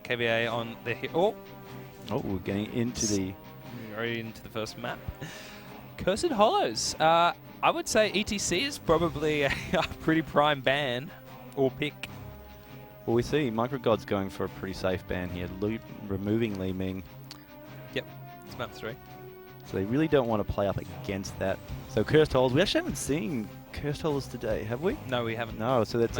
KVA on the we're getting into the... Already into the first map. Cursed Hollows. I would say ETC is probably a pretty prime ban or pick. Well, we see Microgod's going for a pretty safe ban here, removing Li Ming. Yep, it's map 3. So they really don't want to play up against that. So Cursed Hollows, we actually haven't seen Cursed Hollows today, have we? No, we haven't. No, so that's...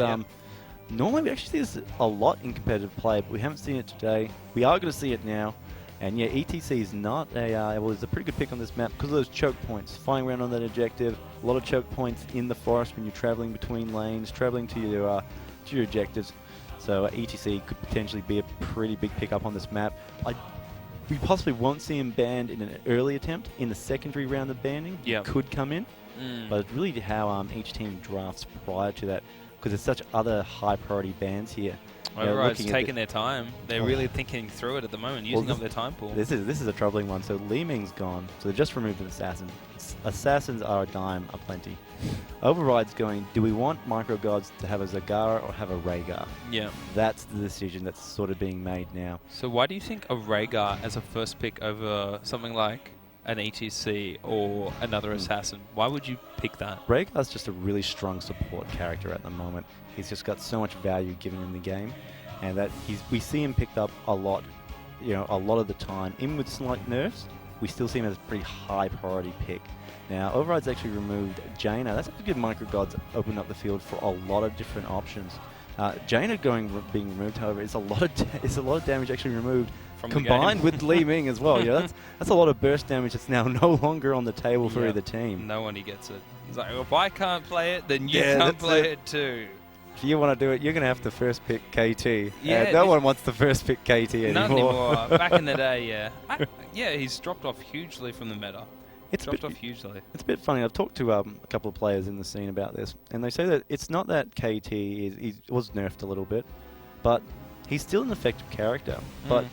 normally we actually see this a lot in competitive play, but we haven't seen it today. We are going to see it now. And yeah, ETC is not a... well, it's a pretty good pick on this map because of those choke points. Flying around on that objective, a lot of choke points in the forest when you're traveling between lanes, traveling to your objectives. So ETC could potentially be a pretty big pickup on this map. We possibly won't see him banned in an early attempt. In the secondary round of banning, he could come in. But it's really how each team drafts prior to that, because there's such other high priority bans here. Override's taking their time. They're really thinking through it at the moment, using up their time pool. This is a troubling one. So Li Ming's gone. So they just removed an assassin. Assassins are a dime aplenty. Override's going, do we want Microgods to have a Zagara or have a Rhaegar? Yeah. That's the decision that's sort of being made now. So why do you think a Rhaegar as a first pick over something like an ETC or another assassin? Why would you pick that? Rhaegar's just a really strong support character at the moment. He's just got so much value given in the game, and that we see him picked up a lot, a lot of the time. Even with slight nerfs, we still see him as a pretty high priority pick. Now, Override's actually removed Jaina. That's actually good. Microgod's opened up the field for a lot of different options. Jaina being removed, however, is a lot of damage actually removed. From combined with Li Ming as well. Yeah, that's a lot of burst damage that's now no longer on the table for either team. No one gets it. It's like, well, if I can't play it, then you can't play it too. If you want to do it, you're going to have to first pick KT. Yeah, no one wants to first pick KT anymore. Not anymore. Back in the day, yeah. He's dropped off hugely from the meta. It's a bit funny. I've talked to a couple of players in the scene about this, and they say that it's not that KT he was nerfed a little bit, but he's still an effective character. But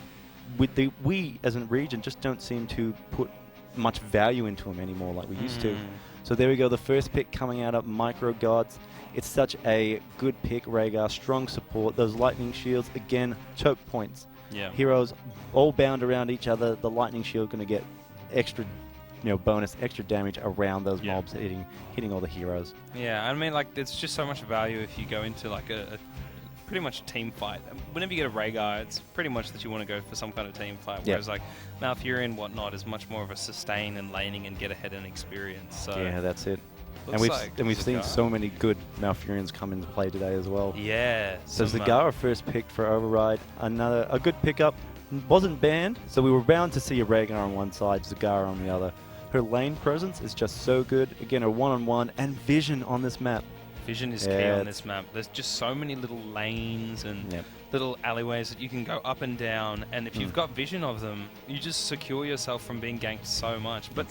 we as a region just don't seem to put much value into him anymore like we used to. So there we go, the first pick coming out of Microgods. It's such a good pick, Rhaegar, strong support. Those lightning shields, again, choke points. Yeah. Heroes all bound around each other. The lightning shield going to get extra, bonus, extra damage around those mobs hitting all the heroes. Yeah, I mean, it's just so much value if you go into a pretty much a team fight. Whenever you get a Rhaegar, it's pretty much that you want to go for some kind of team fight. Whereas Malfurion and whatnot is much more of a sustain and laning and get ahead and experience. So yeah, that's it. And we've seen so many good Malfurions come into play today as well. Yeah. So Zagara first picked for Override. A good pickup. Wasn't banned, so we were bound to see a Rhaegar on one side, Zagara on the other. Her lane presence is just so good. Again, a one-on-one and vision on this map. Vision is key on this map. There's just so many little lanes and little alleyways that you can go up and down, and if you've got vision of them, you just secure yourself from being ganked so much. But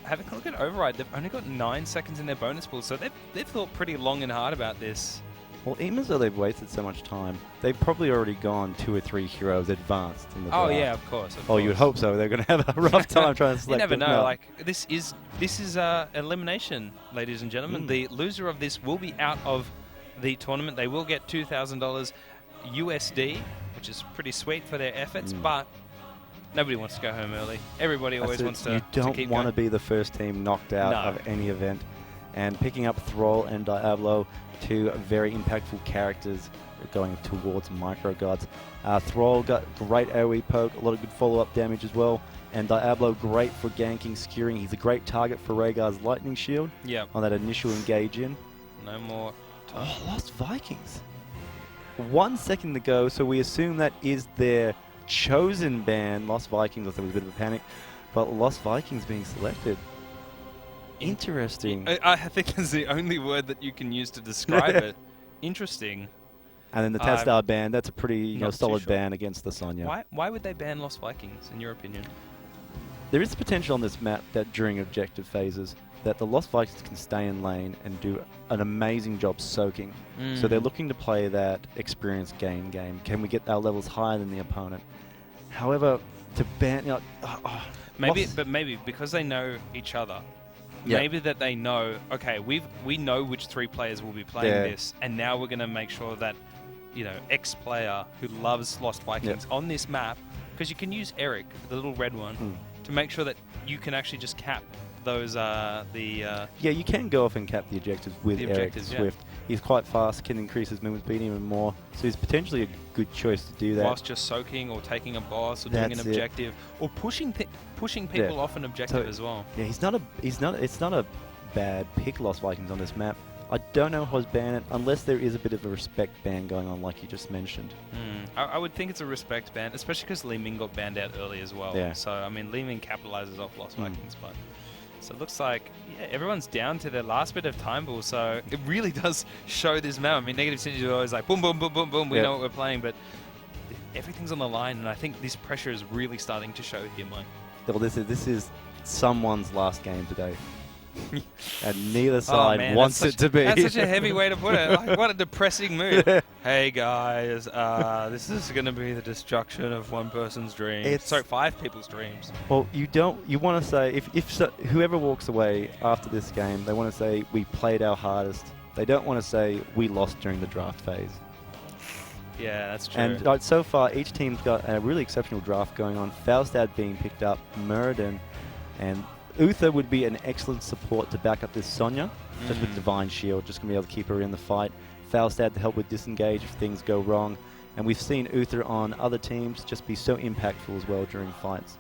having a look at Override, they've only got 9 seconds in their bonus pool, so they've thought pretty long and hard about this. Well, even as though they've wasted so much time, they've probably already gone 2 or 3 heroes advanced in the draft. Oh yeah, of course. You would hope so. They're going to have a rough time trying to select. You never know. This is elimination, ladies and gentlemen. The loser of this will be out of the tournament. They will get $2,000 USD, which is pretty sweet for their efforts, but nobody wants to go home early. Everybody always wants to. You don't want to be the first team knocked out of any event. And picking up Thrall and Diablo, 2 very impactful characters going towards Microgods. Thrall got great AoE poke, a lot of good follow-up damage as well. And Diablo, great for ganking, skewering. He's a great target for Rhaegar's lightning shield on that initial engage in. No more time. Oh, Lost Vikings. 1 second to go, so we assume that is their chosen ban. Lost Vikings, I thought it was a bit of a panic, but Lost Vikings being selected. Interesting. I think that's the only word that you can use to describe it. Interesting. And then the Tastar ban, that's a pretty solid ban against the Sonya. Why would they ban Lost Vikings, in your opinion? There is potential on this map that during objective phases that the Lost Vikings can stay in lane and do an amazing job soaking. So they're looking to play that experience gain game. Can we get our levels higher than the opponent? However, to ban... maybe because they know each other... Maybe that they know, okay, we know which 3 players will be playing this, and now we're going to make sure that ex-player who loves Lost Vikings on this map, because you can use Eric, the little red one, to make sure that you can actually just cap those Yeah, you can go off and cap the objectives with Eric Swift. He's quite fast, can increase his movement speed even more, so he's potentially a good choice to do that. whilst just soaking or taking a boss or doing an objective or pushing people off an objective as well. Yeah, it's not a bad pick, Lost Vikings, on this map. I don't know who's ban it, unless there is a bit of a respect ban going on, like you just mentioned. I would think it's a respect ban, especially because Li Ming got banned out early as well. Yeah. So, I mean, Li Ming capitalizes off Lost Vikings, but... So it looks like everyone's down to their last bit of time ball, so it really does show this map. I mean, Negative Synergy is always like, boom, boom, boom, boom, boom, we know what we're playing, but everything's on the line, and I think this pressure is really starting to show here, Mike. Well, this is someone's last game today. And neither side wants it to be. That's such a heavy way to put it. Like, what a depressing mood. Hey guys, this is going to be the destruction of one person's dreams. Sorry, 5 people's dreams. Well, you want to say, whoever walks away after this game, they want to say we played our hardest. They don't want to say we lost during the draft phase. Yeah, that's true. And so far, each team's got a really exceptional draft going on. Falstad being picked up, Muradin, and Uther would be an excellent support to back up this Sonya, just with Divine Shield, just going to be able to keep her in the fight. Falstad to help with disengage if things go wrong. And we've seen Uther on other teams just be so impactful as well during fights.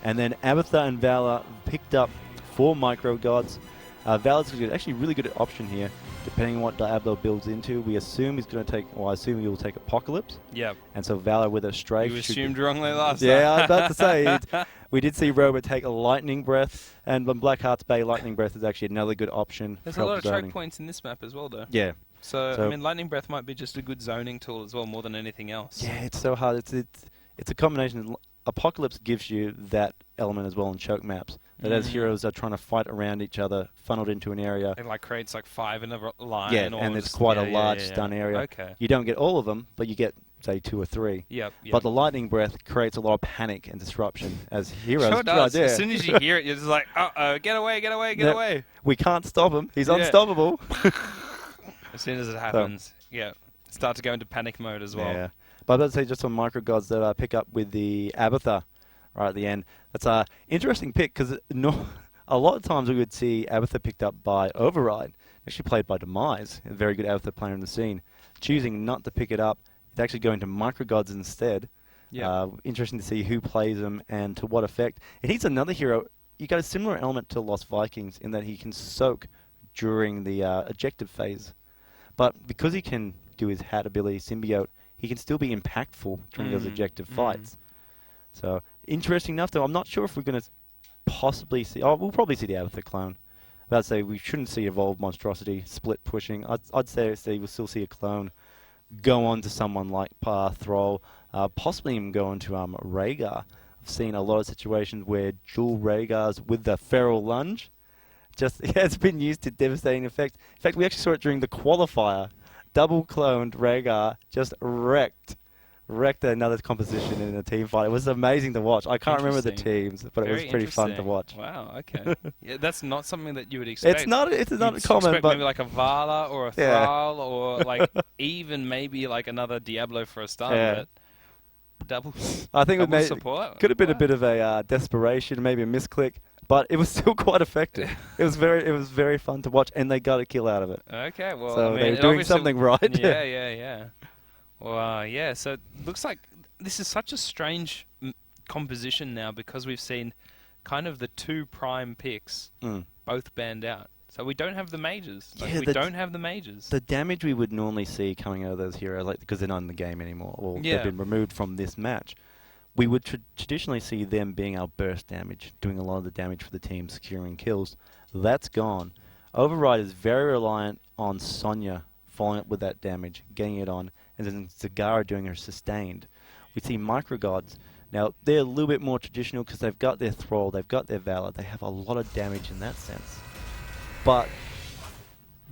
And then Abathur and Valor picked up 4 Micro Gods. Valor's actually a really good option here, depending on what Diablo builds into. We assume he's going to take, I assume he will take Apocalypse. Yep. And so Valor with a Strafe. You assumed wrongly last time. Yeah, I was about to say. We did see Robert take a Lightning Breath, and Blackheart's Bay Lightning Breath is actually another good option. There's a lot of choke points in this map as well, though. Yeah. So, I mean, Lightning Breath might be just a good zoning tool as well, more than anything else. Yeah, it's so hard. It's a combination. Apocalypse gives you that element as well in choke maps. That as heroes are trying to fight around each other, funneled into an area. It creates 5 in a line. Yeah, and it's quite a large stun area. Okay. You don't get all of them, but you get, say, 2 or 3. Yep. But the Lightning Breath creates a lot of panic and disruption as heroes. Sure does. As soon as you hear it, you're just like, uh-oh, get away, get away, get away. We can't stop him. He's unstoppable. As soon as it happens, start to go into panic mode as well. Yeah. But I'd say just on Micro Gods that I pick up with the Abathur right at the end. That's an interesting pick because a lot of times we would see Abathur picked up by Override, actually played by Demise, a very good Abathur player in the scene. Choosing not to pick it up, it's actually going to Micro Gods instead. Yeah. Interesting to see who plays him and to what effect. And he's another hero. You got a similar element to Lost Vikings in that he can soak during the objective phase. But because he can do his hat ability, Symbiote, he can still be impactful during those objective fights. So, interesting enough, though, I'm not sure if we're going to possibly see... Oh, we'll probably see the Abathur clone. But I'd say we shouldn't see Evolved Monstrosity split pushing. I'd say we'll still see a clone go on to someone like Thrall, possibly even go on to Rhaegar. I've seen a lot of situations where dual Rhaegars with the Feral Lunge it's been used to devastating effect. In fact, we actually saw it during the qualifier. Double cloned Rhaegar just wrecked another composition in a team fight. It was amazing to watch. I can't remember the teams, but it was pretty fun to watch. Wow, okay. Yeah, that's not something that you would expect. It's not You'd common, but maybe like a Vala or a Thrall or even maybe another Diablo for a start. Yeah. But double I think double support could have been a bit of a desperation, maybe a misclick, but it was still quite effective. It was very fun to watch, and they got a kill out of it. Okay, well, so they were doing something right. Yeah. Well, so it looks like this is such a strange composition now because we've seen kind of the 2 prime picks both banned out. So we don't have the mages. We don't have the mages. The damage we would normally see coming out of those heroes, because they're not in the game anymore, or they've been removed from this match, we would traditionally see them being our burst damage, doing a lot of the damage for the team, securing kills. That's gone. Override is very reliant on Sonya following up with that damage, getting it on, and then Zagara doing her sustained. We see Micro Gods. Now, they're a little bit more traditional because they've got their Thrall, they've got their Valor, they have a lot of damage in that sense. But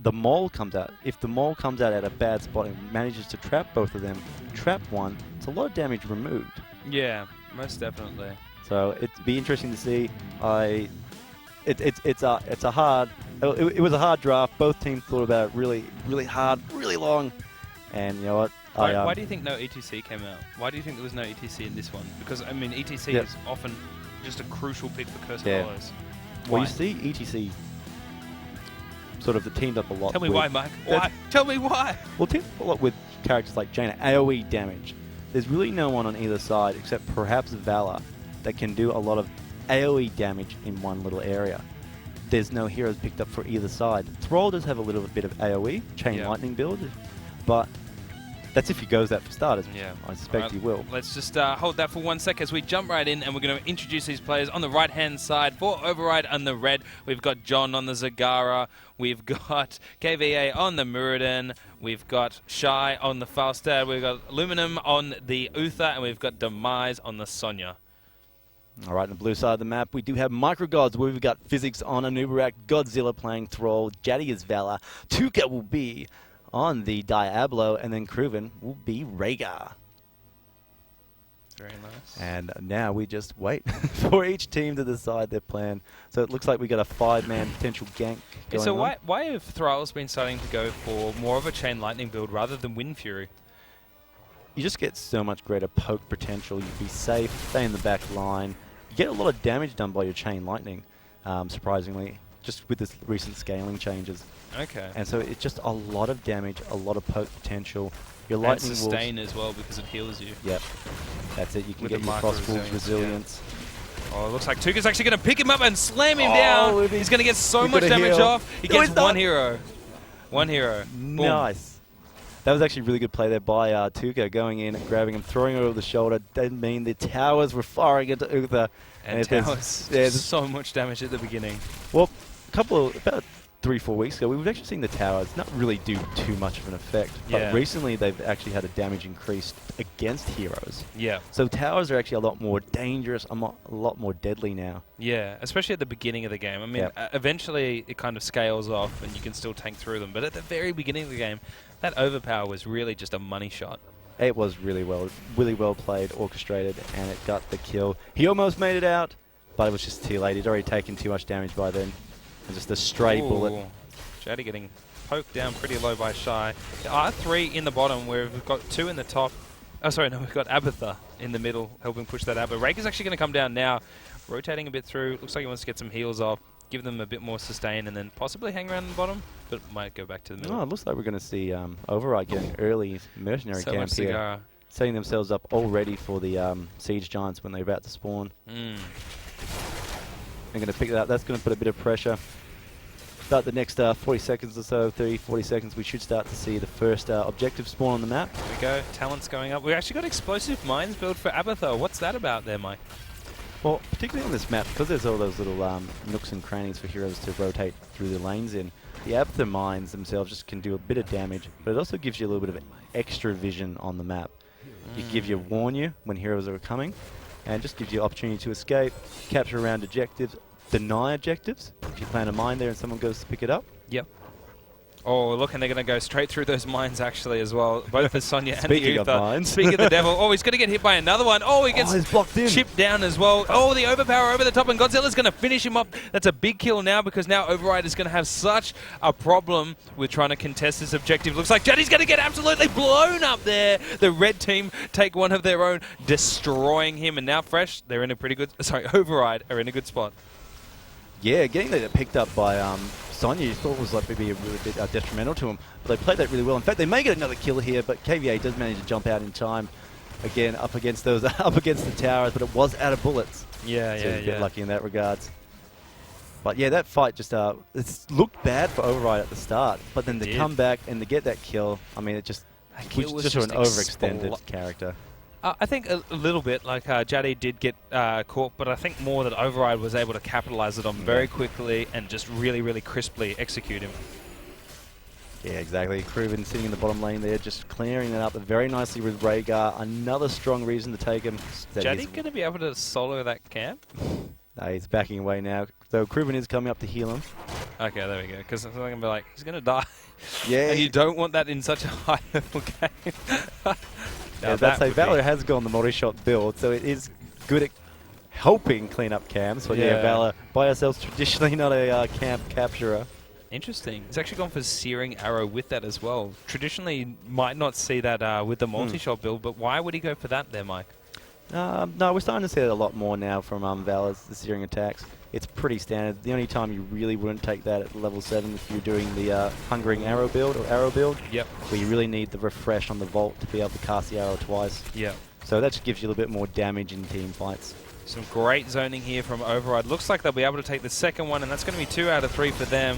the Mole comes out. If the Mole comes out at a bad spot and manages to trap both of them, trap one, it's a lot of damage removed. Yeah, most definitely. So it'd be interesting to see. It was a hard draft. Both teams thought about it really hard, really long. And you know what? Why do you think no ETC came out? Why do you think there was no ETC in this one? Because, I mean, ETC is often just a crucial pick for Curse of Hollows. Well, you see ETC sort of teamed up a lot. Tell me why, Mike. Why? Tell me why. Well, teamed up a lot with characters like Jaina. AoE damage. There's really no one on either side except perhaps Valor that can do a lot of AoE damage in one little area. There's no heroes picked up for either side. Thrall does have a little bit of AoE, Chain Lightning build, but that's if he goes that for starters. Yeah. I suspect he will. Let's just hold that for 1 sec as we jump right in, and we're going to introduce these players. On the right-hand side, for Override on the red, we've got John on the Zagara, we've got KVA on the Muradin, we've got Shy on the Falstad, we've got Aluminum on the Uther, and we've got Demise on the Sonya. All right, on the blue side of the map, we do have Microgods, where we've got Physics on Anubarak, Godzilla playing Thrall, Jaddy is Valor, Tuka will be on the Diablo, and then Kruven will be Rhaegar. Very nice. And now we just wait for each team to decide their plan. So it looks like we got a 5-man potential gank going So on. why have Thrall's been starting to go for more of a Chain Lightning build rather than Wind Fury? You just get so much greater poke potential. You be safe, stay in the back line. You get a lot of damage done by your Chain Lightning, surprisingly, just with this recent scaling changes. Okay. And so it's just a lot of damage, a lot of poke potential. Your And lightning sustain as well because it heals you. Yep, that's it. You can With get the your micro cross wolves resilience. Oh, it looks like Tuka's actually going to pick him up and slam him Oh, down. it is- He's going to get so we've much got a damage heal. off. He No, gets he's not. one hero. One hero. Boom. Nice. That was actually a really good play there by Tuka, going in and grabbing him, throwing it over the shoulder. Didn't mean the towers were firing into Uther. And if there's- Towers, there's- so much damage at the beginning. Well, about 3-4 weeks ago, we've actually seen the towers not really do too much of an effect. But Yeah. recently, they've actually had a damage increase against heroes. Yeah. So towers are actually a lot more dangerous, a lot more deadly now. Yeah, especially at the beginning of the game. I mean, Yep. Eventually it kind of scales off and you can still tank through them. But at the very beginning of the game, that overpower was really just a money shot. It was really well played, orchestrated, and it got the kill. He almost made it out, but it was just too late. He'd already taken too much damage by then. And just a stray bullet. Jaddy getting poked down pretty low by Shy. R3 in the bottom where we've got 2 in the top. Oh, sorry, no, we've got Abatha in the middle helping push that out. But Rake is actually going to come down now, rotating a bit through. Looks like he wants to get some heals off, give them a bit more sustain, and then possibly hang around the bottom, but might go back to the middle. Oh, it looks like we're going to see Override getting early mercenary So camp much here. Zagara. Setting themselves up all ready for the Siege Giants when they're about to spawn. Mm. They're going to pick it up. That's going to put a bit of pressure. Start the next 40 seconds or so, 30, 40 seconds, we should start to see the first objective spawn on the map. There we go. Talent's going up. We've actually got explosive mines built for Abatha. What's that about there, Mike? Well, particularly on this map, because there's all those little nooks and crannies for heroes to rotate through the lanes in, the Abatha mines themselves just can do a bit of damage, but it also gives you a little bit of extra vision on the map. Warn you when heroes are coming, and just gives you opportunity to escape, capture around objectives, deny objectives if you plant a mine there and someone goes to pick it up. Yep. Oh, look, and they're going to go straight through those mines, actually, as well. Both the Sonya and the Speaking of Uther. mines. Speaking of the devil. Oh, he's going to get hit by another one. Oh, he gets he's blocked in. chipped down as well. Oh, the overpower over the top, and Godzilla's going to finish him up. That's a big kill now, because now Override is going to have such a problem with trying to contest this objective. Looks like Jaddy's going to get absolutely blown up there. The red team take one of their own, destroying him. And now Fresh, they're in a pretty good... Sorry, Override are in a good spot. Yeah, getting that picked up by Sonya, you thought was like maybe a really bit detrimental to him, but they played that really well. In fact, they may get another kill here, but KVA does manage to jump out in time. Again, up against those, up against the towers, but it was out of bullets. Yeah, So he's a bit lucky in that regards. But yeah, that fight just it's looked bad for Override at the start, but then to come back and to get that kill, I mean, it just kill was just just an overextended character. I think a little bit, like Jaddy did get caught, but I think more that Override was able to capitalize it on very quickly and just really, really crisply execute him. Yeah, exactly. Kruven sitting in the bottom lane there, just clearing that up very nicely with Rhaegar. Another strong reason to take him. Jaddy going to be able to solo that camp? No, he's backing away now. So Kruven is coming up to heal him. Okay, there we go. Because I'm going to be like, he's going to die. Yeah. And you don't want that in such a high-level game. Yeah, that's say Valor has gone the multi-shot build, so it is good at helping clean up camps. But yeah, Valor by ourselves traditionally not a camp capturer. Interesting. He's actually gone for Searing Arrow with that as well. Traditionally, might not see that with the multi-shot build, but why would he go for that there, Mike? No, we're starting to see it a lot more now from Valor's, the Searing attacks. It's pretty standard. The only time you really wouldn't take that at level 7 if you're doing the Hungering Arrow build or Arrow build. Yep. Where you really need the refresh on the Vault to be able to cast the arrow twice. Yep. So that just gives you a little bit more damage in team fights. Some great zoning here from Override. Looks like they'll be able to take the second one, and that's going to be 2 out of 3 for them.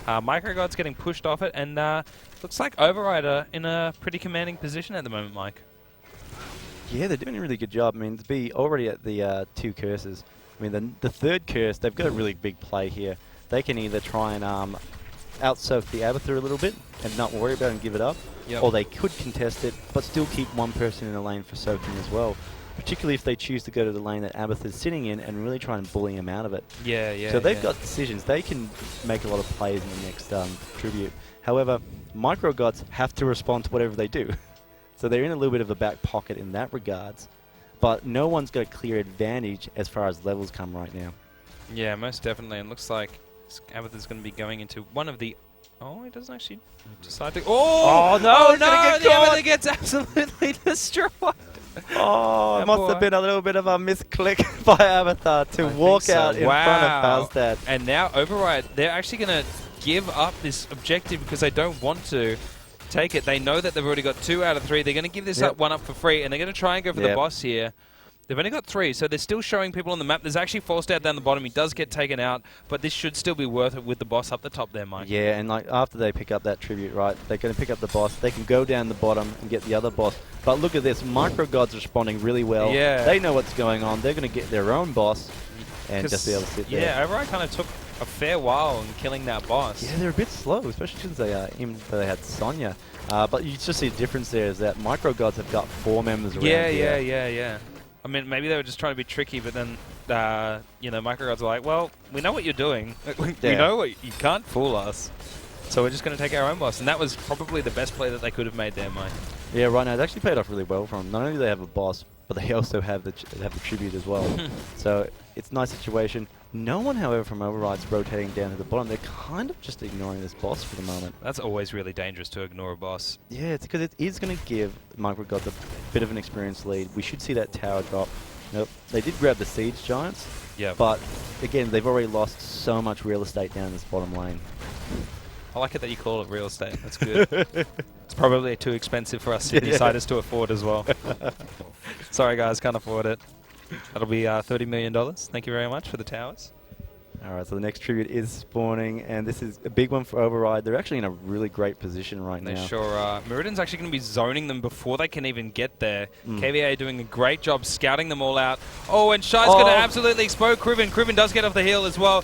Microgod's getting pushed off it, and looks like Override are in a pretty commanding position at the moment, Mike. Yeah, they're doing a really good job. I mean, to be already at the 2 curses. I mean, the third curse, they've got a really big play here. They can either try and out-soak the Abathur a little bit and not worry about it and give it up, or they could contest it, but still keep one person in the lane for soaking as well. Particularly if they choose to go to the lane that Abathur's sitting in and really try and bully him out of it. Yeah. So they've got decisions. They can make a lot of plays in the next tribute. However, Microgods have to respond to whatever they do. So they're in a little bit of a back pocket in that regards. But no one's got a clear advantage as far as levels come right now. Yeah, most definitely. And looks like Abathur's going to be going into one of the... Oh, he doesn't actually decide to... Oh no! The Abathur gets absolutely destroyed. Oh, it must have been a little bit of a misclick by Abathur to walk out in front of Falstad. And now Override, they're actually going to give up this objective because they don't want to take it. They know that they've already got 2 out of 3. They're going to give this one up for free, and they're going to try and go for the boss here. They've only got 3, so they're still showing people on the map. There's actually Falstad down the bottom. He does get taken out, but this should still be worth it with the boss up the top there, Mike. Yeah, and like after they pick up that tribute, right, they're going to pick up the boss. They can go down the bottom and get the other boss. But look at this. Microgod's responding really well. Yeah. They know what's going on. They're going to get their own boss and just be able to sit there. Yeah, Override kind of took a fair while in killing that boss. Yeah, they're a bit slow, especially since they had Sonya. But you just see a difference there is that Microgods have got 4 members around here. Yeah. I mean, maybe they were just trying to be tricky, but then, Microgods were like, well, we know what you're doing. We know you can't fool us. So we're just going to take our own boss. And that was probably the best play that they could have made there, Mike. Yeah, right now, it actually paid off really well for them. Not only do they have a boss, but they also have the tribute as well. So it's a nice situation. No one, however, from Override's rotating down to the bottom. They're kind of just ignoring this boss for the moment. That's always really dangerous to ignore a boss. Yeah, it's because it is going to give Microgods a bit of an experience lead. We should see that tower drop. Nope. They did grab the Siege Giants. Yeah. But, again, they've already lost so much real estate down this bottom lane. I like it that you call it real estate. That's good. It's probably too expensive for us Sydney-siders to afford as well. Sorry, guys, can't afford it. That'll be $30 million. Thank you very much for the towers. All right, so the next tribute is spawning, and this is a big one for Override. They're actually in a really great position right now. They sure are. Meridian's actually going to be zoning them before they can even get there. KVA doing a great job scouting them all out. Oh, and Shy's going to absolutely explode Kriven. Kriven does get off the hill as well.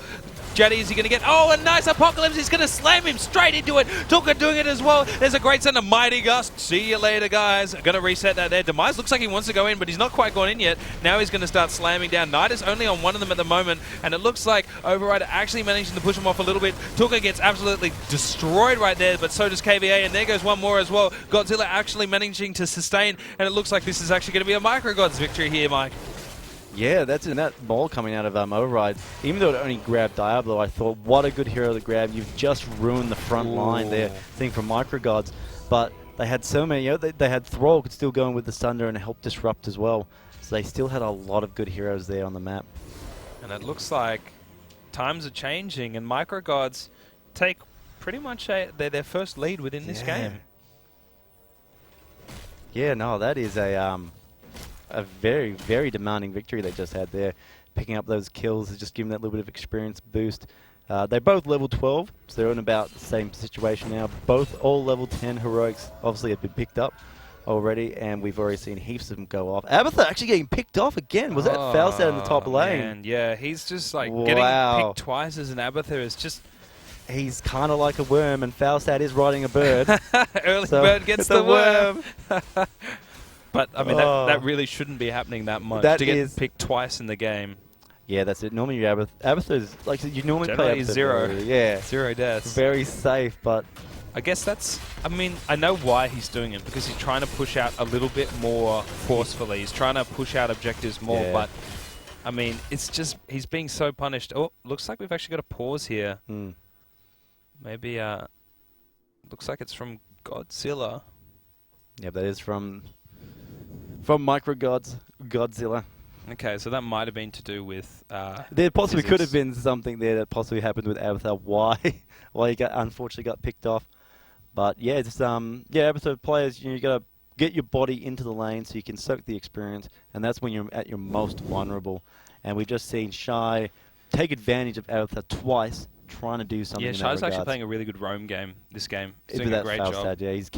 Jetty, is he going to get... Oh, a nice Apocalypse. He's going to slam him straight into it. Tuka doing it as well. There's a great send of Mighty Gust. See you later, guys. Going to reset that there. Demise looks like he wants to go in, but he's not quite gone in yet. Now he's going to start slamming down. Knight is only on one of them at the moment, and it looks like Override actually managing to push him off a little bit. Tuka gets absolutely destroyed right there, but so does KVA, and there goes one more as well. Godzilla actually managing to sustain, and it looks like this is actually going to be a Microgods victory here, Mike. Yeah, that's in that ball coming out of Override. Even though it only grabbed Diablo, I thought, what a good hero to grab. You've just ruined the front line there, thing from Microgods. But they had so many, they had Thrall could still go in with the Sunder and help disrupt as well. So they still had a lot of good heroes there on the map. And it looks like times are changing, and Microgods take pretty much their first lead within this game. Yeah, no, that is a very, very demanding victory they just had there. Picking up those kills is just giving that little bit of experience boost. They're both level 12, so they're in about the same situation now. All level 10 heroics obviously have been picked up already, and we've already seen heaps of them go off. Abathur actually getting picked off again. Was that Falstad in the top lane? Man, yeah, he's just like getting picked twice as an Abathur is just... He's kind of like a worm, and Falstad is riding a bird. Early bird gets the worm. But, I mean, that really shouldn't be happening that much. To get picked twice in the game. Yeah, that's it. Normally, Abathur is, like, you normally generally play Abathur. Zero. 0 deaths. Very safe, but... I guess that's... I mean, I know why he's doing it, because he's trying to push out a little bit more forcefully. He's trying to push out objectives more, but... I mean, it's just... He's being so punished. Oh, looks like we've actually got a pause here. Maybe, looks like it's from Godzilla. Yeah, that is from Godzilla. Okay, so that might have been to do with. There possibly could have physics. been something there that possibly happened with Avatar. Why he unfortunately got picked off. But yeah, it's Avatar players. You gotta get your body into the lane so you can soak the experience, and that's when you're at your most vulnerable. And we've just seen Shy take advantage of Avatar twice, trying to do something. Yeah, in that Shy's actually regards. playing a really good roam game this game. He's With doing a that great foul job. stat, yeah, he's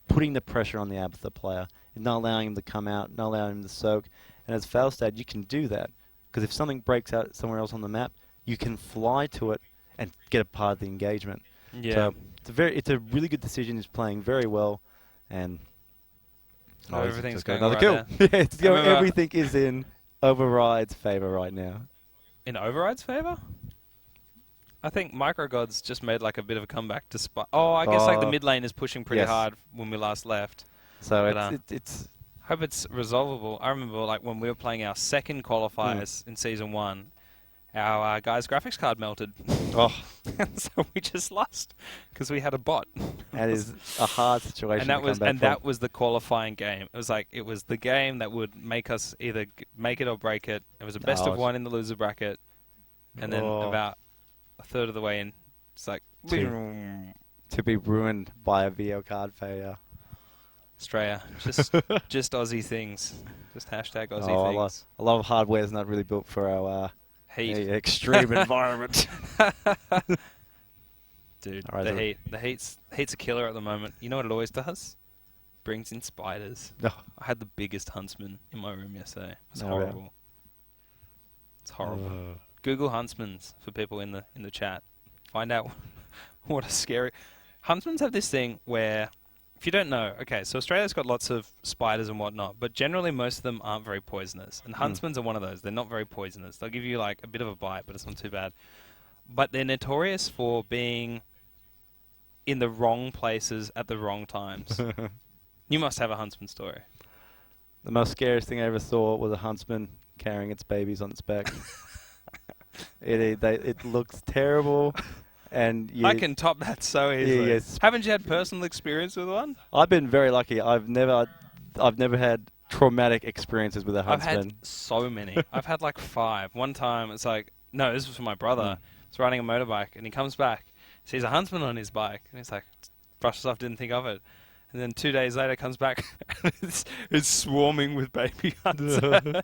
putting the pressure on the Avatar player, not allowing him to come out, not allowing him to soak. And as Falstad, you can do that because if something breaks out somewhere else on the map, you can fly to it and get a part of the engagement. Yeah. So it's a really good decision. He's playing very well, and Oh, he's everything's just got going another right kill. Yeah, it's going, remember- everything is in Override's favor right now. In Override's favor? I think Microgods just made like a bit of a comeback despite. Oh, I guess like the mid lane is pushing pretty Yes. hard when we last left. So But, it's Hope it's resolvable. I remember like when we were playing our second qualifiers in season 1, our guy's graphics card melted. oh, So we just lost because we had a bot. that is a hard situation. And that to was come back from. that was the qualifying game. It was the game that would make us either make it or break it. It was a best of Oh. one in the loser bracket, and then Oh. about a third of the way in, it's like to be ruined by a VO card failure. Australia, just Aussie things, just hashtag Aussie things. A lot of hardware is not really built for our Heat, extreme environment. dude. All right, so- The heat's a killer at the moment. You know what it always does? Brings in spiders. Oh. I had the biggest huntsman in my room yesterday. It was Oh, yeah. horrible. It's horrible. Google huntsmans for people in the chat. Find out what a scary. Huntsmans have this thing where, if you don't know, okay, so Australia's got lots of spiders and whatnot, but generally most of them aren't very poisonous. And huntsmans are one of those. They're not very poisonous. They'll give you like a bit of a bite, but it's not too bad. But they're notorious for being in the wrong places at the wrong times. You must have a huntsman story. The most scariest thing I ever saw was a huntsman carrying its babies on its back. It looks terrible, and I can top that so easily. yes. Haven't you had personal experience with one? I've been very lucky. I've never had traumatic experiences with a I've huntsman. had so many. I've had like 5. One time, it's like, no, this was for my brother. He's riding a motorbike, and he comes back, sees a huntsman on his bike, and he's like, brushes off, didn't think of it. And then 2 days later, comes back, and it's swarming with baby huntsmen.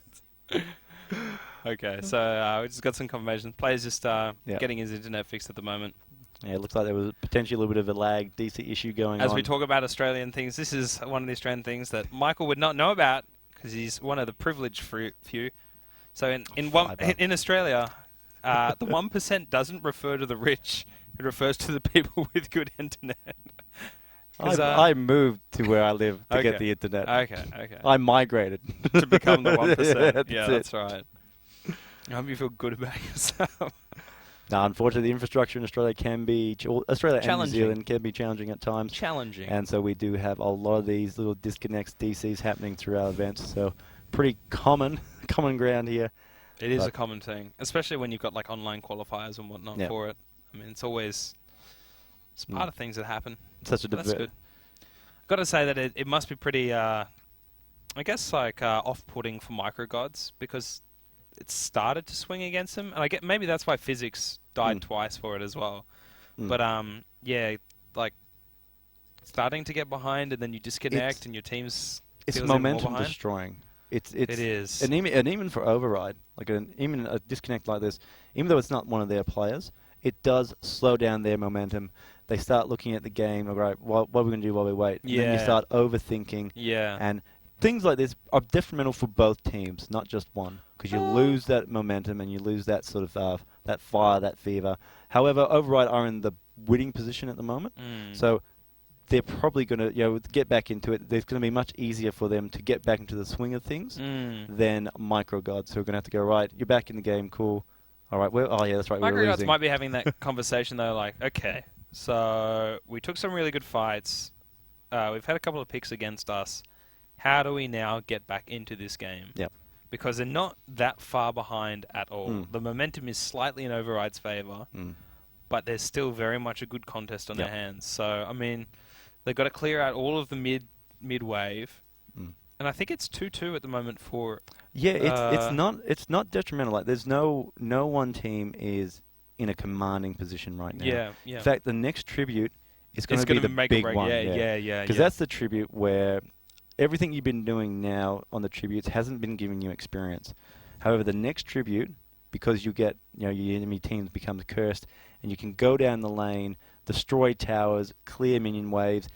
Okay, so we just got some confirmation. Player's just getting his internet fixed at the moment. Yeah, it looks like there was potentially a little bit of a lag DC issue going on. As we talk about Australian things, this is one of the Australian things that Michael would not know about because he's one of the privileged few. So in Australia, the 1% doesn't refer to the rich; it refers to the people with good internet. I moved to where I live to get the internet. Okay. I migrated To become the 1%. That's Yeah, it. that's right. I hope you feel good about yourself. Now, unfortunately, the infrastructure in Australia can be Australia and New Challenging. Zealand can be challenging at times. Challenging. And so we do have a lot of these little disconnects, DCs happening through our events. So pretty common ground here. It is But- a common thing, especially when you've got like online qualifiers and whatnot Yeah. for it. I mean, it's part of things that happen. Such a But that's good. Got to say that it must be pretty, I guess, like off-putting for Microgods because it started to swing against them, and I get maybe that's why physics died twice for it as well. But yeah, like starting to get behind, and then you disconnect, and your team's It's feels even more momentum behind. destroying. It is. and even for Override, like even a disconnect like this, even though it's not one of their players, it does slow down their momentum. They start looking at the game, like, right, what are we going to do while we wait? And then you Yeah. start overthinking. Yeah. And things like this are detrimental for both teams, not just one, because you lose that momentum and you lose that sort of that fire, that fever. However, Override are in the winning position at the moment, so they're probably going to get back into it. It's going to be much easier for them to get back into the swing of things than Microgods, who are going to have to go, right, you're back in the game, cool. All right, oh yeah, that's right, we're Microgods losing. might be having that conversation though, like, okay, so we took some really good fights. We've had a couple of picks against us. How do we now get back into this game? Yep. Because they're not that far behind at all. The momentum is slightly in Override's favor, but there's still very much a good contest on their hands. So, I mean, they've got to clear out all of the mid wave. And I think it's 2-2 at the moment for... Yeah, it's not detrimental. Like, there's no one team is in a commanding position right now. Yeah. In fact, the next tribute is going to be the big one. Yeah. Because that's the tribute where everything you've been doing now on the tributes hasn't been giving you experience. However, the next tribute, because you get, your enemy teams becomes cursed, and you can go down the lane, destroy towers, clear minion waves.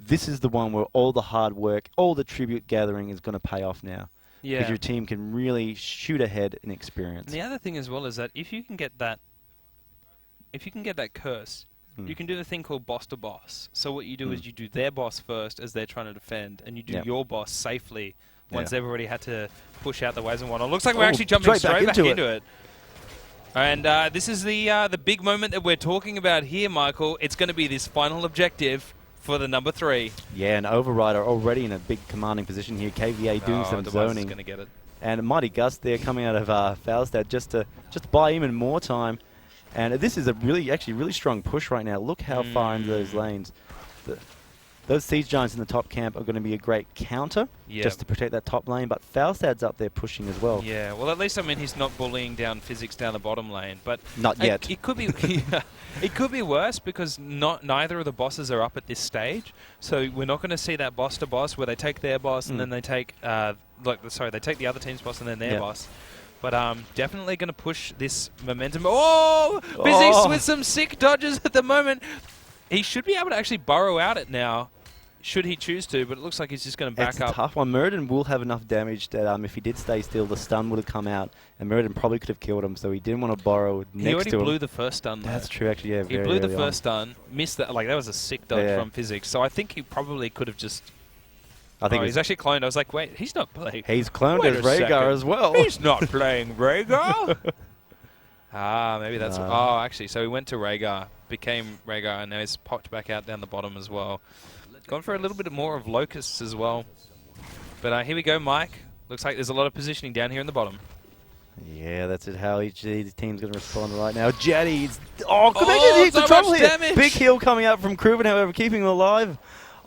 This is the one where all the hard work, all the tribute gathering is going to pay off now. Yeah. Because your team can really shoot ahead in experience. And the other thing as well is that if you can get that curse, you can do the thing called boss to boss. So what you do is you do their boss first as they're trying to defend, and you do your boss safely once they've already had to push out the waves and whatnot. Looks like we're actually jumping straight back into it. And this is the big moment that we're talking about here, Michael. It's going to be this final objective for the number 3. Yeah, and Overrider already in a big commanding position here. KVA doing some zoning. Gonna get it. And Mighty Gust there coming out of Falstad just to buy even more time. And this is a really strong push right now. Look how far into those lanes. Those Siege Giants in the top camp are going to be a great counter just to protect that top lane, but Falstad's up there pushing as well. Yeah, well, at least, I mean, he's not bullying down Physics down the bottom lane, but... Not yet. It could be it could be worse because neither of the bosses are up at this stage, so we're not going to see that boss-to-boss where they take their boss and then they take... they take the other team's boss and then their boss. But definitely going to push this momentum. Oh! Physics with some sick dodges at the moment. He should be able to actually burrow out it now, should he choose to, but it looks like he's just going to back up. It's a tough one. Muradin will have enough damage that if he did stay still, the stun would have come out, and Muradin probably could have killed him, so he didn't want to borrow next to him. He already blew the first stun, though. That's true, actually, yeah. He blew the first stun, missed that. Like, that was a sick dodge from Physics, so I think he probably could have just... I think he's actually cloned. I was like, wait, he's not playing... He's cloned as Rhaegar as well. He's not playing Rhaegar? Maybe that's... Oh, actually, so he went to Rhaegar, became Rhaegar, and now he's popped back out down the bottom as well. Gone for a little bit more of Locusts as well. But here we go, Mike. Looks like there's a lot of positioning down here in the bottom. Yeah, that's it. How each team's going to respond right now. Jetty's... could they so the trouble much here. Damage. Big heal coming out from Kruven, however, keeping him alive.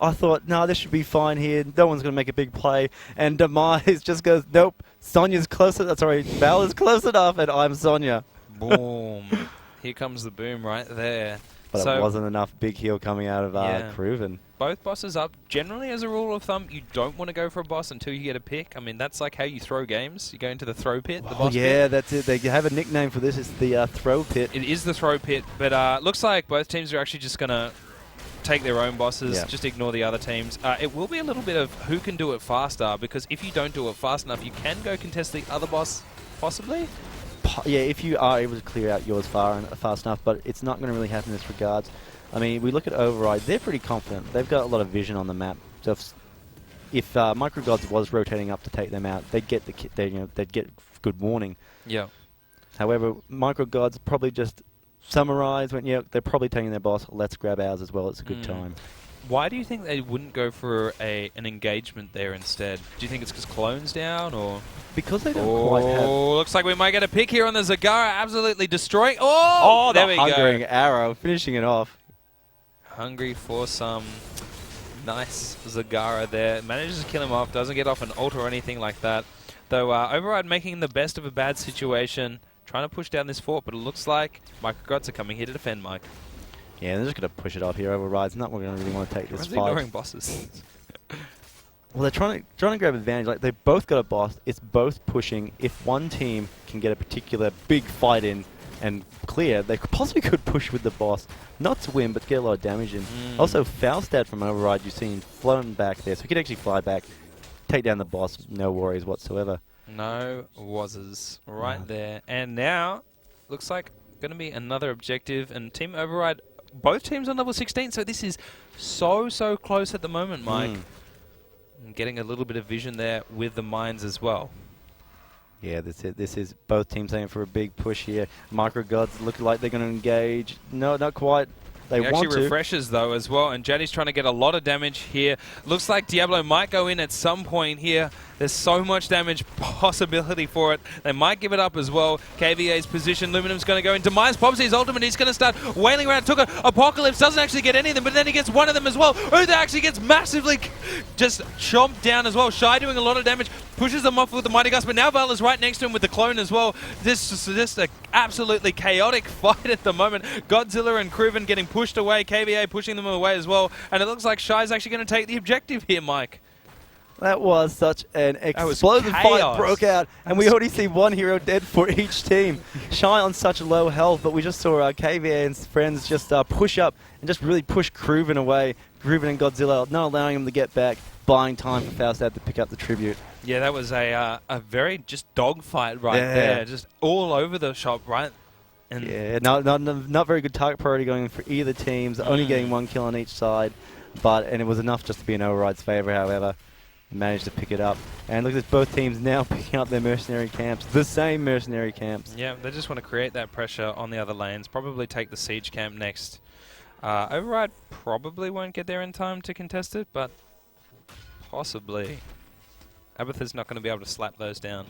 I thought, no, this should be fine here. No one's going to make a big play. And Demise just goes, nope, Sonya's close enough. Sorry, Val is close enough, and I'm Sonya. Boom. Here comes the boom right there. But it wasn't enough big heal coming out of Kruven. Both bosses up. Generally, as a rule of thumb, you don't want to go for a boss until you get a pick. I mean, that's like how you throw games. You go into the throw pit, the boss pit. That's it. They have a nickname for this. It's the throw pit. It is the throw pit, but looks like both teams are actually just going to take their own bosses, just ignore the other teams. It will be a little bit of who can do it faster, because if you don't do it fast enough, you can go contest the other boss, possibly. Yeah, if you are able to clear out yours fast enough, but it's not going to really happen in this regards. I mean, we look at Override, they're pretty confident. They've got a lot of vision on the map. So if Microgods was rotating up to take them out, they'd get they'd get good warning. Yeah. However, Microgods probably just summarized, went, yeah, they're probably taking their boss, let's grab ours as well, it's a good time. Why do you think they wouldn't go for an engagement there instead? Do you think it's because Clone's down, or...? Because they don't quite have... looks like we might get a pick here on the Zagara, absolutely destroying... Oh, there we go. Hungering arrow, finishing it off. Hungry for some nice Zagara there. Manages to kill him off, doesn't get off an ult or anything like that. Though Override making the best of a bad situation, trying to push down this fort, but it looks like Microgods are coming here to defend, Mike. Yeah, they're just going to push it off here. Override's not going to really want to take this fight. Ignoring bosses. Well, they're trying to grab advantage. Like, they've both got a boss. It's both pushing. If one team can get a particular big fight in and clear, they possibly could push with the boss. Not to win, but to get a lot of damage in. Also, Falstad from Override, you've seen flown back there. So he could actually fly back, take down the boss. No worries whatsoever. No wazzes right there. And now, looks like going to be another objective. And Team Override... Both teams on level 16, so this is so close at the moment, Mike. And getting a little bit of vision there with the mines as well. Yeah, that's it. This is both teams aiming for a big push here. Microgods look like they're going to engage. No, not quite. They want to. Actually refreshes, though, as well. And Jetty's trying to get a lot of damage here. Looks like Diablo might go in at some point here. There's so much damage possibility for it. They might give it up as well. KVA's position. Luminum's going to go in. Demise pops his ultimate. He's going to start wailing around. Took Apocalypse. Doesn't actually get any of them, but then he gets one of them as well. Uther actually gets massively just chomped down as well. Shy doing a lot of damage. Pushes them off with the Mighty Gust, but now Vala's right next to him with the clone as well. This is just an absolutely chaotic fight at the moment. Godzilla and Kruven getting pushed away. KVA pushing them away as well. And it looks like Shy's actually going to take the objective here, Mike. That was such an explosive fight broke out, and we already see one hero dead for each team. Shy on such low health, but we just saw KVA and his friends just push up and just really push Kruven away. Kruven and Godzilla not allowing him to get back, buying time for Faustad to pick up the tribute. Yeah, that was a very just dogfight there, just all over the shop, right? And yeah, not very good target priority going for either teams, only getting one kill on each side, and it was enough just to be in Override's favor, however. Managed to pick it up. And look at this, both teams now picking up their mercenary camps, the same mercenary camps. Yeah, they just want to create that pressure on the other lanes, probably take the siege camp next. Override probably won't get there in time to contest it, but possibly. Abathur's not going to be able to slap those down.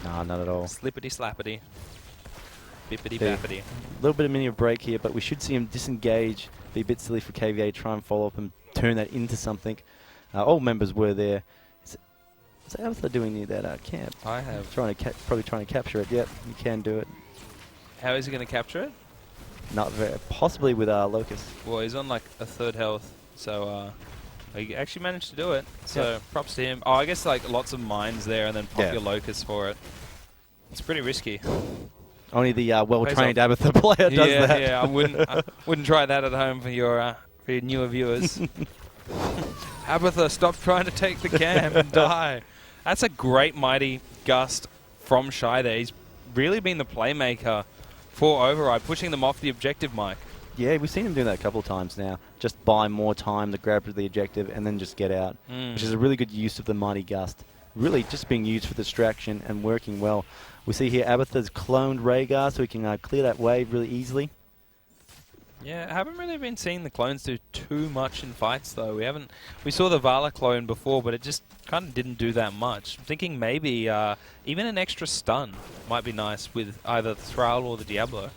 Nah, not at all. Slippity slappity. Bippity bappity. A little bit of mini break here, but we should see him disengage. Be a bit silly for KVA, try and follow up and turn that into something. All members were there. Is Abathur doing near that camp? I have. Probably trying to capture it. Yep, you can do it. How is he going to capture it? Not very. Possibly with Locust. Well, he's on like a third health, so he actually managed to do it. So props to him. Oh, I guess like lots of mines there, and then pop your Locust for it. It's pretty risky. Only the well-trained Abathur player does that. Yeah, I wouldn't try that at home for your newer viewers. Abathur, stop trying to take the camp and die. That's a great Mighty Gust from Shy there. He's really been the playmaker for Override, pushing them off the objective, Mike. Yeah, we've seen him do that a couple of times now. Just buy more time to grab the objective and then just get out, which is a really good use of the Mighty Gust. Really just being used for distraction and working well. We see here Abathur's cloned Rhaegar, so he can clear that wave really easily. Yeah, I haven't really been seeing the clones do too much in fights, though. We saw the Vala clone before, but it just kind of didn't do that much. I'm thinking maybe even an extra stun might be nice with either the Thrall or the Diablo.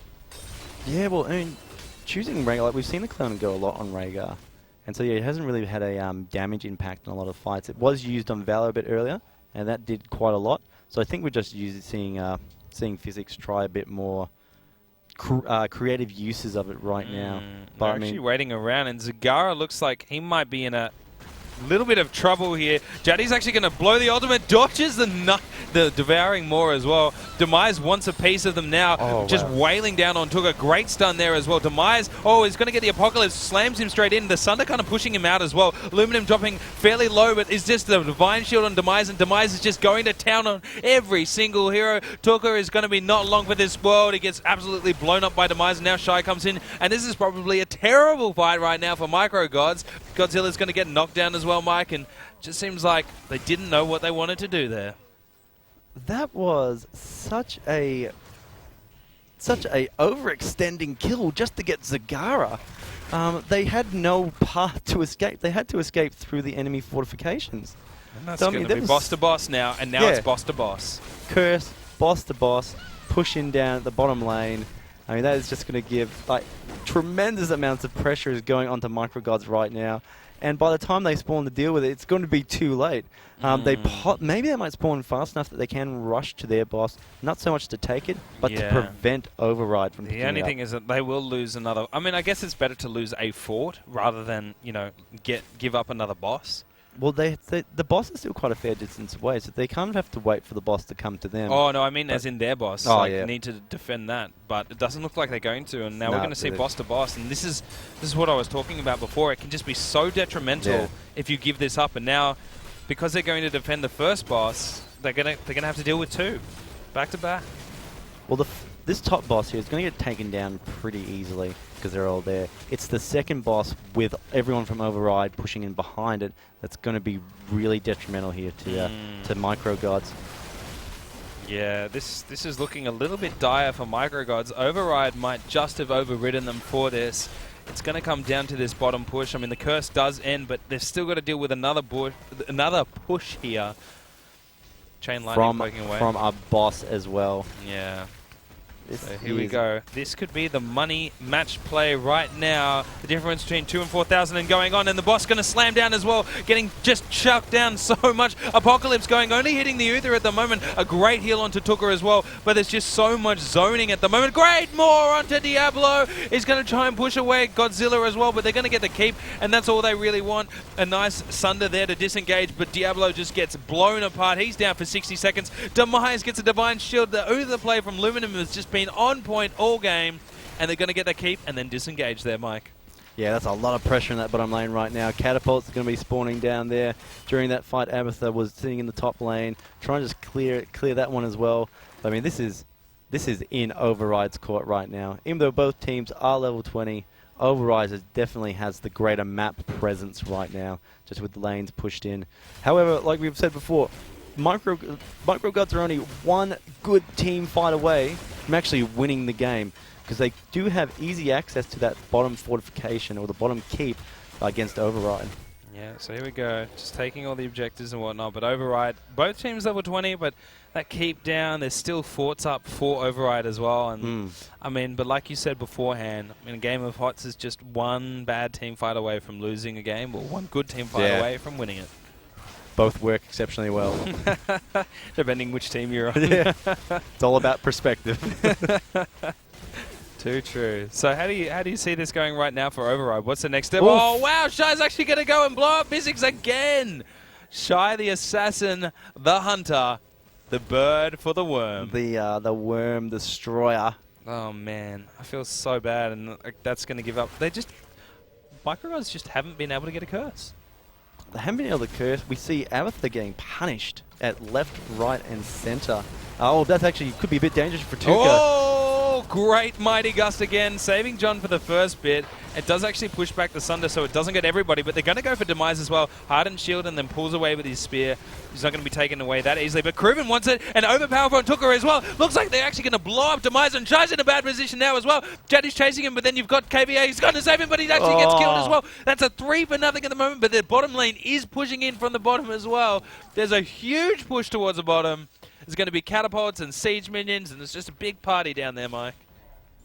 Yeah, well, I mean, choosing Rhaegar, like we've seen the clone go a lot on Rhaegar, and so yeah, it hasn't really had a damage impact on a lot of fights. It was used on Vala a bit earlier, and that did quite a lot. So I think we're just seeing Physics try a bit more creative uses of it right now. But they're actually waiting around, and Zagara looks like he might be in a little bit of trouble here. Jaddy's actually going to blow the ultimate, dodges the Devouring Maw as well. Demise wants a piece of them now, just wailing down on Tuga. Great stun there as well. Demise, he's going to get the Apocalypse, slams him straight in. The Sunder kind of pushing him out as well. Luminum dropping fairly low, but it's just the Divine Shield on Demise, and Demise is just going to town on every single hero. Tuga is going to be not long for this world. He gets absolutely blown up by Demise, and now Shy comes in, and this is probably a terrible fight right now for Micro Gods. Godzilla's going to get knocked down as well, Mike, and just seems like they didn't know what they wanted to do there. That was such a overextending kill just to get Zagara. They had no path to escape. They had to escape through the enemy fortifications. And that's going to be boss to boss now, and now it's boss to boss. Curse, boss to boss, pushing down at the bottom lane. I mean, that is just going to give tremendous amounts of pressure is going onto Micro Gods right now. And by the time they spawn to deal with it, it's going to be too late. Maybe they might spawn fast enough that they can rush to their boss, not so much to take it, but to prevent Override from picking it up. The only thing is that they will lose another. I mean, I guess it's better to lose a fort rather than give up another boss. Well, the boss is still quite a fair distance away, so they kind of have to wait for the boss to come to them. Oh, no, I mean as in their boss. They need to defend that, but it doesn't look like they're going to, and now we're going to see boss to boss, and this is what I was talking about before. It can just be so detrimental if you give this up, and now, because they're going to defend the first boss, they're gonna have to deal with two, back to back. Well, this top boss here is going to get taken down pretty easily because they're all there. It's the second boss with everyone from Override pushing in behind it that's going to be really detrimental here to Micro Gods. Yeah, this is looking a little bit dire for Micro Gods. Override might just have overridden them for this. It's going to come down to this bottom push. I mean, the curse does end, but they've still got to deal with another push here. Chain lightning poking away. From our boss as well. Yeah. So here we go. This could be the money match play right now. The difference between 2 and 4,000 and going on, and the boss going to slam down as well, getting just chucked down so much. Apocalypse going, only hitting the Uther at the moment. A great heal onto Tucker as well, but there's just so much zoning at the moment. Great, more onto Diablo. He's going to try and push away Godzilla as well, but they're going to get the keep, and that's all they really want. A nice Sunder there to disengage, but Diablo just gets blown apart. He's down for 60 seconds. Demise gets a Divine Shield. The Uther play from Luminum has just been on point all game, and they're going to get that keep and then disengage there, Mike. Yeah, that's a lot of pressure in that bottom lane right now. Catapults are going to be spawning down there. During that fight, Abathur was sitting in the top lane, trying to just clear that one as well. I mean, this is in Override's court right now. Even though both teams are level 20, Override definitely has the greater map presence right now, just with the lanes pushed in. However, like we've said before, Micro Gods are only one good team fight away from actually winning the game, because they do have easy access to that bottom fortification or the bottom keep against Override. Yeah, so here we go. Just taking all the objectives and whatnot, but Override, both teams level 20, but that keep down, there's still forts up for Override as well. And I mean, but like you said beforehand, I mean, a game of HOTS is just one bad team fight away from losing a game, or one good team fight away from winning it. Both work exceptionally well. Depending which team you're on. Yeah. It's all about perspective. Too true. So how do you see this going right now for Override? What's the next step? Oof. Oh wow, Shy's actually going to go and blow up Physics again. Shy the assassin, the hunter, the bird for the worm. The worm destroyer. Oh man, I feel so bad, and that's going to give up. Micro Gods just haven't been able to get a curse. They haven't been able to curse. We see Abathur getting punished at left, right, and center. Oh, that's actually could be a bit dangerous for Tuka. Oh, great Mighty Gust again, saving John for the first bit. It does actually push back the Sunder, so it doesn't get everybody, but they're going to go for Demise as well. Hardened shield and then pulls away with his spear. He's not going to be taken away that easily, but Kruven wants it, and overpower from Tucker as well. Looks like they're actually going to blow up Demise, and Shy's in a bad position now as well. Jad is chasing him, but then you've got KVA. He's going to save him, but he actually gets killed as well. That's a 3-0 at the moment, but their bottom lane is pushing in from the bottom as well. There's a huge push towards the bottom. There's going to be catapults and siege minions, and it's just a big party down there, Mike.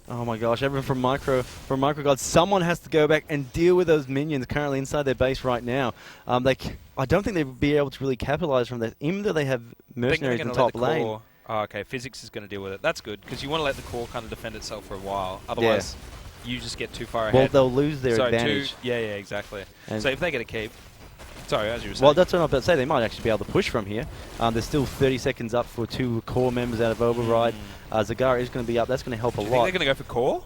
Oh my gosh, everyone from Micro Gods, someone has to go back and deal with those minions currently inside their base right now. I don't think they'd be able to really capitalize from that, even though they have mercenaries in the top lane. Oh, okay, Physics is going to deal with it. That's good, because you want to let the core kind of defend itself for a while. Otherwise, you just get too far ahead. Well, they'll lose their advantage. Yeah, exactly. And so if they get a keep... Sorry, as you were saying. Well, that's what I'm about to say. They might actually be able to push from here. There's still 30 seconds up for 2 core members out of Override. Zagara is going to be up. That's going to help a lot. Do you think they're going to go for core?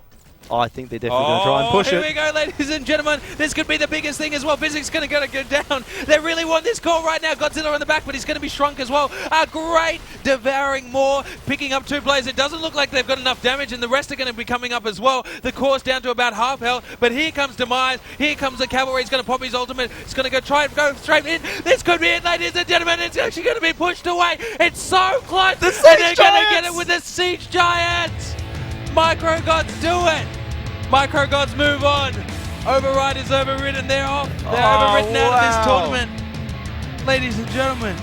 Oh, I think they're definitely going to try and push here it. we go, ladies and gentlemen. This could be the biggest thing as well. Physics going to go down. They really want this core right now. Godzilla on the back, but he's going to be shrunk as well. A great devouring Maw, picking up 2 players. It doesn't look like they've got enough damage, and the rest are going to be coming up as well. The core's down to about half health, but here comes Demise. Here comes the cavalry. He's going to pop his ultimate. He's going to try and go straight in. This could be it, ladies and gentlemen. It's actually going to be pushed away. It's so close. The and they're going to get it with the Siege Giants. Micro Gods do it. Micro Gods move on. Override is overridden. They're off. They're overridden out of this tournament. Ladies and gentlemen,